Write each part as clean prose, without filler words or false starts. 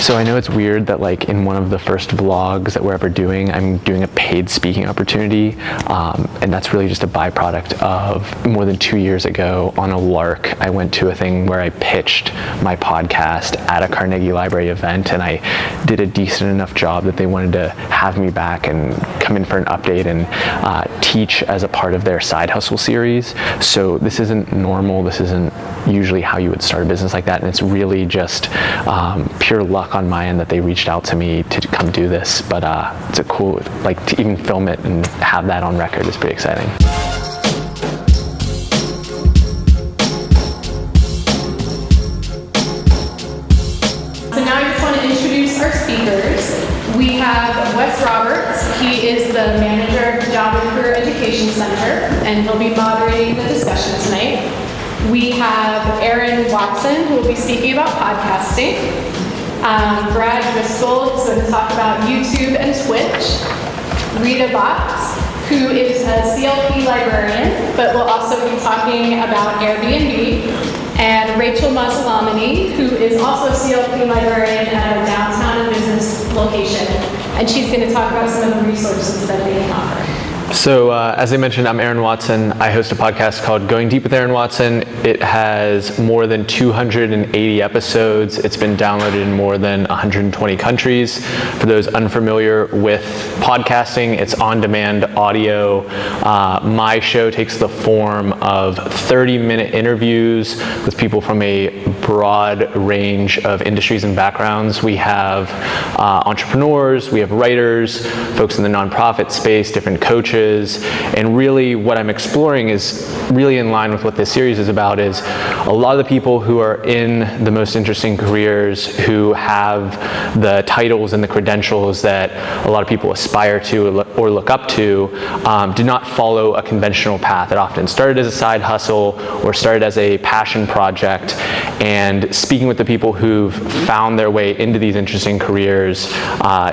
So I know it's weird that like in one of the first vlogs that we're ever doing, I'm doing a paid speaking opportunity, and that's really just a byproduct of more than 2 years ago on a lark. I went to a thing where I pitched my podcast at a Carnegie Library event, and I did a decent enough job that they wanted to have me back and come in for an update and teach as a part of their side hustle series. So this isn't normal. This isn't usually how you would start a business like that, and it's really just pure luck on my end that they reached out to me to come do this. But it's a cool, like, to even film it and have that on record is pretty exciting. So now I just want to introduce our speakers. We have Wes Roberts. He is the manager of the Job and Career Education Center, and he'll be moderating the discussion tonight. We have Aaron Watson, who will be speaking about podcasting. Brad Driscoll is going to talk about YouTube and Twitch. Rita Botts, who is a CLP librarian, but will also be talking about Airbnb. And Rachel Mazzalamini, who is also a CLP librarian at a downtown business location. And she's going to talk about some of the resources that they can offer. So as I mentioned, I'm Aaron Watson. I host a podcast called Going Deep with Aaron Watson. It has more than 280 episodes. It's been downloaded in more than 120 countries. For those unfamiliar with podcasting, it's on-demand audio. My show takes the form of 30-minute interviews with people from a broad range of industries and backgrounds. We have entrepreneurs, we have writers, folks in the nonprofit space, different coaches. And really what I'm exploring is really in line with what this series is about, is a lot of the people who are in the most interesting careers, who have the titles and the credentials that a lot of people aspire to or look up to, do not follow a conventional path. It often started as a side hustle or started as a passion project. And speaking with the people who've found their way into these interesting careers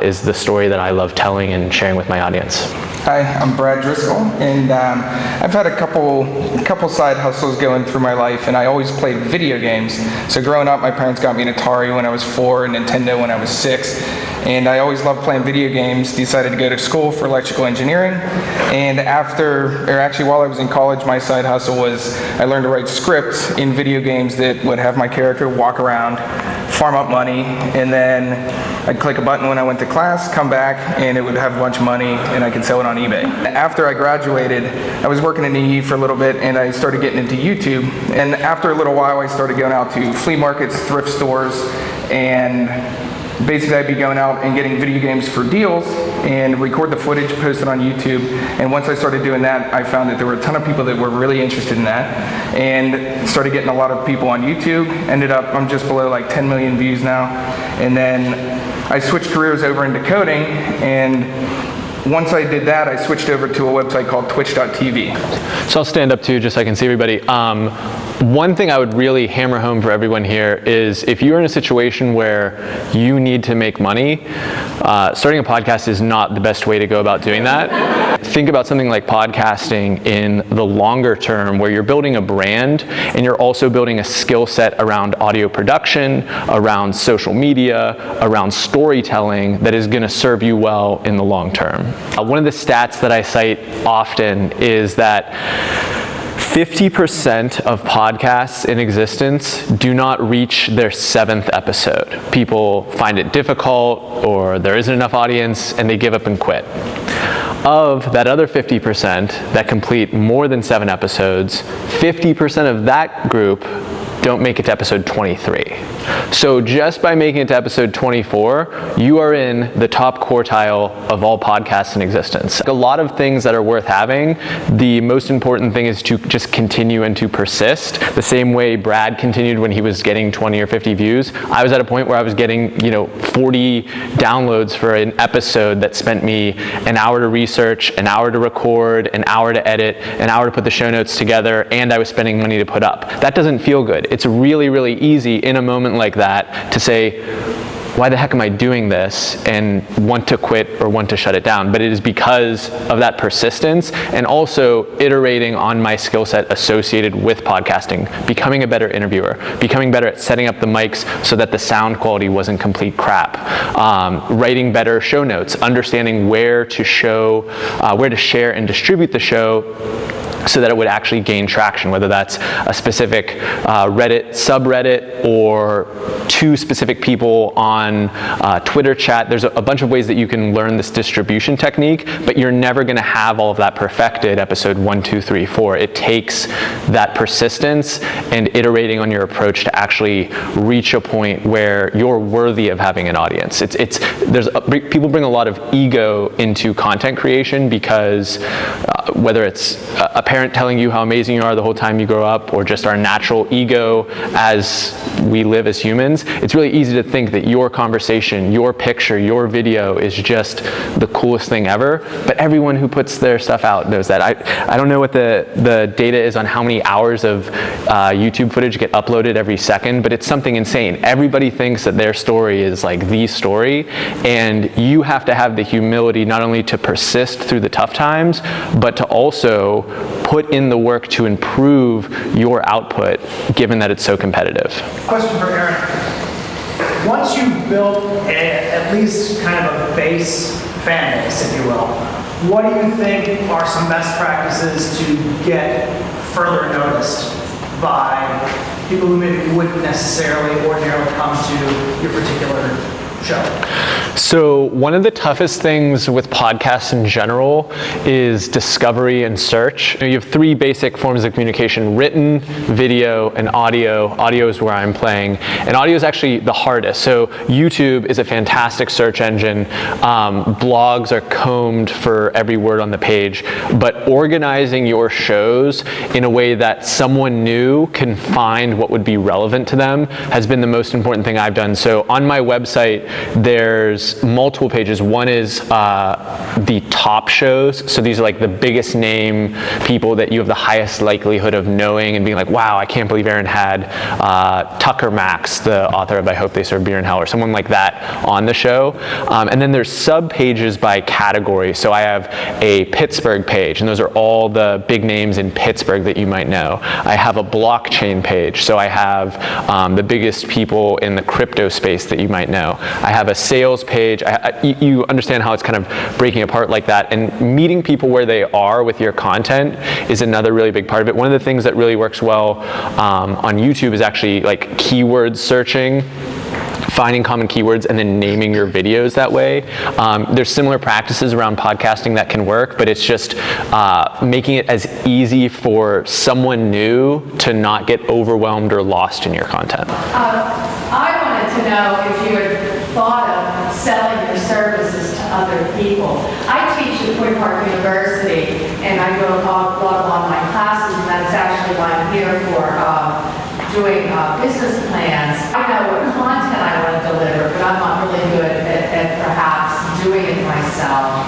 is the story that I love telling and sharing with my audience. Hi, I'm Brad Driscoll, and I've had a couple side hustles going through my life, and I always played video games. So growing up, my parents got me an Atari when I was 4, and Nintendo when I was 6, and I always loved playing video games. Decided to go to school for electrical engineering, and while I was in college, my side hustle was I learned to write scripts in video games that would have my character walk around, farm up money, and then I'd click a button when I went to class, come back, and it would have a bunch of money, and I could sell it on eBay. After I graduated, I was working in EE for a little bit, and I started getting into YouTube. And after a little while, I started going out to flea markets, thrift stores, and basically I'd be going out and getting video games for deals and record the footage, post it on YouTube. And once I started doing that, I found that there were a ton of people that were really interested in that, and started getting a lot of people on YouTube. Ended up, I'm just below like 10 million views now. And then I switched careers over into coding, and once I did that, I switched over to a website called twitch.tv. So I'll stand up too, just so I can see everybody. One thing I would really hammer home for everyone here is if you're in a situation where you need to make money, starting a podcast is not the best way to go about doing that. Think about something like podcasting in the longer term, where you're building a brand and you're also building a skill set around audio production, around social media, around storytelling that is going to serve you well in the long term. One of the stats that I cite often is that 50% of podcasts in existence do not reach their 7th episode. People find it difficult, or there isn't enough audience, and they give up and quit. Of that other 50% that complete more than 7 episodes, 50% of that group don't make it to episode 23. So just by making it to episode 24, you are in the top quartile of all podcasts in existence. A lot of things that are worth having, the most important thing is to just continue and to persist. The same way Brad continued when he was getting 20 or 50 views. I was at a point where I was getting 40 downloads for an episode that spent me an hour to research, an hour to record, an hour to edit, an hour to put the show notes together, and I was spending money to put up. That doesn't feel good. It's really, really easy in a moment like that to say, why the heck am I doing this, and want to quit or want to shut it down. But it is because of that persistence, and also iterating on my skill set associated with podcasting, becoming a better interviewer, becoming better at setting up the mics so that the sound quality wasn't complete crap, writing better show notes, understanding where to share and distribute the show so that it would actually gain traction, whether that's a specific Reddit subreddit or 2 specific people on Twitter chat. There's a bunch of ways that you can learn this distribution technique, but you're never gonna have all of that perfected episode 1, 2, 3, 4. It takes that persistence and iterating on your approach to actually reach a point where you're worthy of having an audience. People bring a lot of ego into content creation because whether it's a parent telling you how amazing you are the whole time you grow up, or just our natural ego as we live as humans, it's really easy to think that your conversation, your picture, your video is just the coolest thing ever. But everyone who puts their stuff out knows that. I don't know what the data is on how many hours of YouTube footage get uploaded every second, but it's something insane. Everybody thinks that their story is like the story, and you have to have the humility not only to persist through the tough times, but to also put in the work to improve your output, given that it's so competitive. Question for Aaron. Once you've built at least kind of a base fan base, if you will, what do you think are some best practices to get further noticed by people who maybe wouldn't necessarily ordinarily come to your particular show? So one of the toughest things with podcasts in general is discovery and search. You have 3 basic forms of communication: written, video, and audio. Audio is where I'm playing, and audio is actually the hardest. So YouTube is a fantastic search engine. Blogs are combed for every word on the page, but organizing your shows in a way that someone new can find what would be relevant to them has been the most important thing I've done. So on my website, there's multiple pages. One is the top shows. So these are like the biggest name people that you have the highest likelihood of knowing and being like, wow, I can't believe Aaron had Tucker Max, the author of I Hope They Serve Beer in Hell, or someone like that on the show. And then there's sub pages by category. So I have a Pittsburgh page, and those are all the big names in Pittsburgh that you might know. I have a blockchain page. So I have the biggest people in the crypto space that you might know. I have a sales page. You understand how it's kind of breaking apart like that, and meeting people where they are with your content is another really big part of it. One of the things that really works well on YouTube is actually like keyword searching, finding common keywords and then naming your videos that way. There's similar practices around podcasting that can work, but it's just making it as easy for someone new to not get overwhelmed or lost in your content. I wanted to know if you had thought of selling your services to other people. I teach at Point Park University, and I go a lot of online classes, and that's actually why I'm here for doing business plans. I know what content I want to deliver, but I'm not really good at perhaps doing it myself.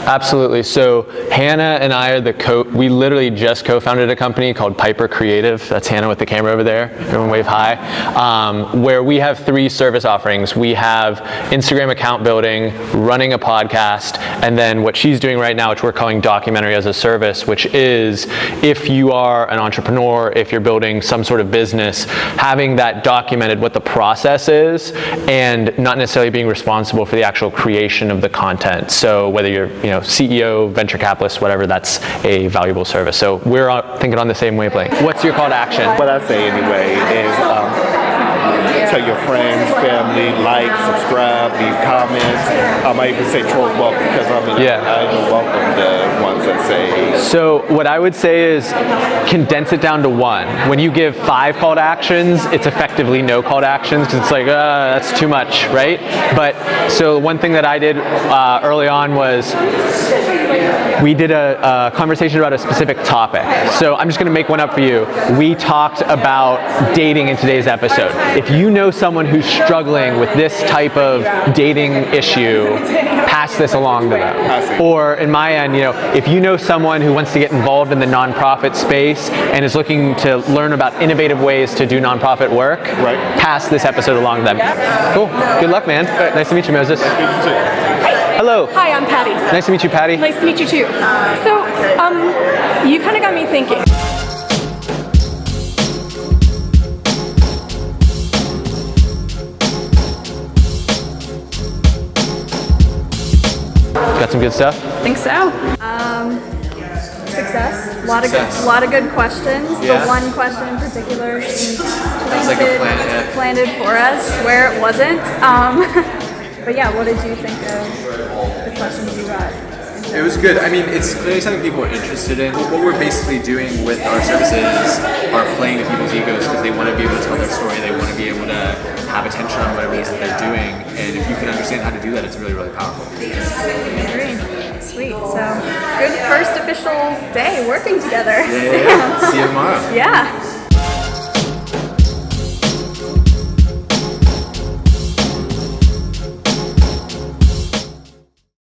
Absolutely. So Hannah and I are we literally just co-founded a company called Piper Creative. That's Hannah with the camera over there. Everyone wave hi. Where we have 3 service offerings. We have Instagram account building, running a podcast, and then what she's doing right now, which we're calling documentary as a service, which is if you are an entrepreneur, if you're building some sort of business, having that documented, what the process is, and not necessarily being responsible for the actual creation of the content. So whether you're CEO, venture capitalist, whatever, that's a valuable service. So we're thinking on the same wavelength. What's your call to action? What I say anyway is tell your friends, family, like, subscribe, leave comments. I might even say trolls welcome because I welcome the ones that say. So what I would say is condense it down to 1. When you give 5 call to actions, it's effectively no call to actions because it's like, that's too much, right? But so one thing that I did early on was we did a conversation about a specific topic. So I'm just going to make one up for you. We talked about dating in today's episode. If you know someone who's struggling with this type of dating issue, pass this along to them. Or in my end, if you know someone who wants to get involved in the nonprofit space and is looking to learn about innovative ways to do nonprofit work, pass this episode along to them. Cool. Good luck, man. Nice to meet you, Moses. Hello. Hi, I'm Patty. Nice to meet you, Patty. Nice to meet you too. So, you kind of got me thinking. Got some good stuff? I think so. Success. A lot of good questions. Yeah. The one question in particular That's like a plan, yeah. planted for us where it wasn't. But yeah, what did you think of the questions you got? It was good. I mean, it's clearly something people are interested in. What we're basically doing with our services are playing to people's egos because they want to be able to tell their story. They want to be able to have attention on whatever it is that they're doing. And if you can understand how to do that, it's really, really powerful. Agreed. Sweet. So, good first official day working together. Yeah. See you tomorrow. Yeah.